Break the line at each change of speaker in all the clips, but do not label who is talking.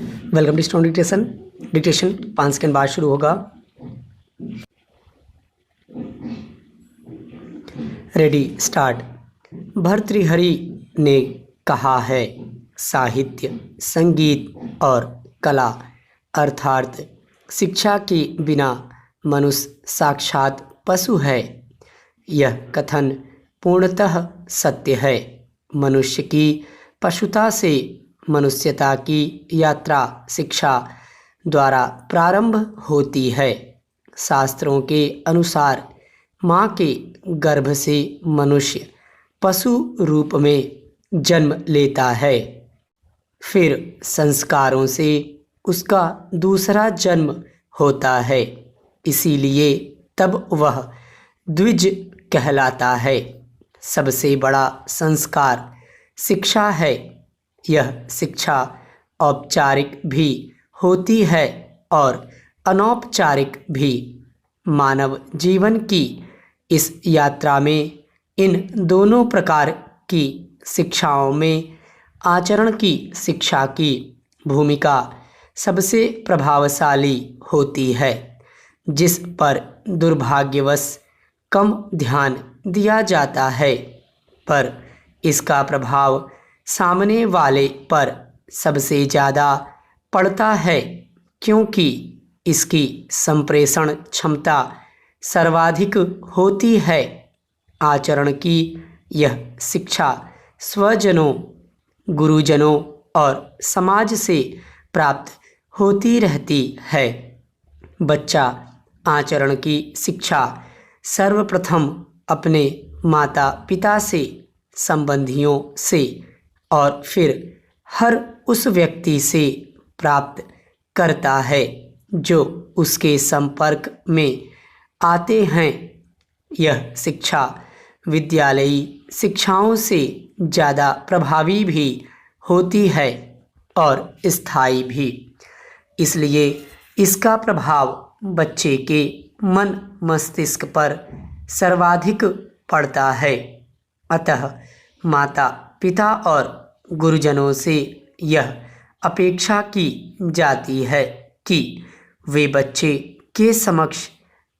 Welcome to stone dictation. Dictation 5 second बाद शुरू होगा। Ready start. भर्तृहरि ने कहा है, साहित्य, संगीत और कला अर्थात शिक्षा के बिना मनुष्य साक्षात पशु है। यह कथन पूर्णतः सत्य है। मनुष्य की पशुता से मनुष्यता की यात्रा शिक्षा द्वारा प्रारंभ होती है। शास्त्रों के अनुसार माँ के गर्भ से मनुष्य पशु रूप में जन्म लेता है, फिर संस्कारों से उसका दूसरा जन्म होता है, इसीलिए तब वह द्विज कहलाता है। सबसे बड़ा संस्कार शिक्षा है। यह शिक्षा औपचारिक भी होती है और अनौपचारिक भी। मानव जीवन की इस यात्रा में इन दोनों प्रकार की शिक्षाओं में आचरण की शिक्षा की भूमिका सबसे प्रभावशाली होती है, जिस पर दुर्भाग्यवश कम ध्यान दिया जाता है, पर इसका प्रभाव सामने वाले पर सबसे ज़्यादा पड़ता है, क्योंकि इसकी संप्रेषण क्षमता सर्वाधिक होती है। आचरण की यह शिक्षा स्वजनों, गुरुजनों और समाज से प्राप्त होती रहती है। बच्चा आचरण की शिक्षा सर्वप्रथम अपने माता पिता से, संबंधियों से और फिर हर उस व्यक्ति से प्राप्त करता है जो उसके संपर्क में आते हैं। यह शिक्षा विद्यालयी शिक्षाओं से ज़्यादा प्रभावी भी होती है और स्थायी भी। इसलिए इसका प्रभाव बच्चे के मन मस्तिष्क पर सर्वाधिक पड़ता है। अतः माता पिता और गुरुजनों से यह अपेक्षा की जाती है कि वे बच्चे के समक्ष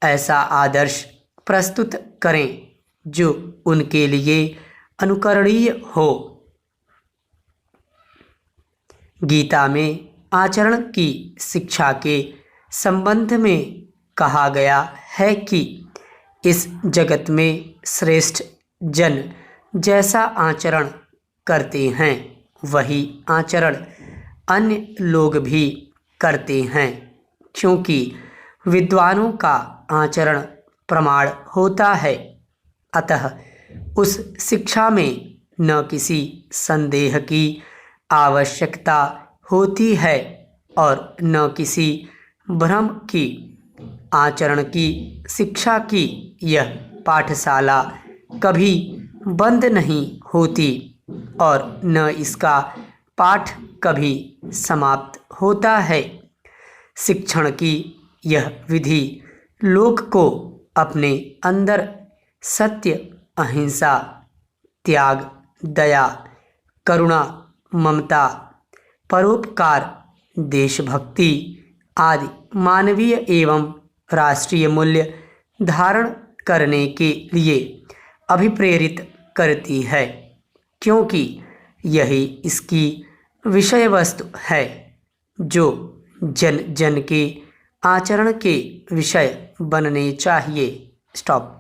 ऐसा आदर्श प्रस्तुत करें जो उनके लिए अनुकरणीय हो। गीता में आचरण की शिक्षा के संबंध में कहा गया है कि इस जगत में श्रेष्ठ जन जैसा आचरण करते हैं, वही आचरण अन्य लोग भी करते हैं, क्योंकि विद्वानों का आचरण प्रमाण होता है। अतः उस शिक्षा में न किसी संदेह की आवश्यकता होती है और न किसी भ्रम की। आचरण की शिक्षा की यह पाठशाला कभी बंद नहीं होती और न इसका पाठ कभी समाप्त होता है। शिक्षण की यह विधि लोक को अपने अंदर सत्य, अहिंसा, त्याग, दया, करुणा, ममता, परोपकार, देशभक्ति आदि मानवीय एवं राष्ट्रीय मूल्य धारण करने के लिए अभिप्रेरित करती है, क्योंकि यही इसकी विषय वस्तु है जो जन जन के आचरण के विषय बनने चाहिए। स्टॉप।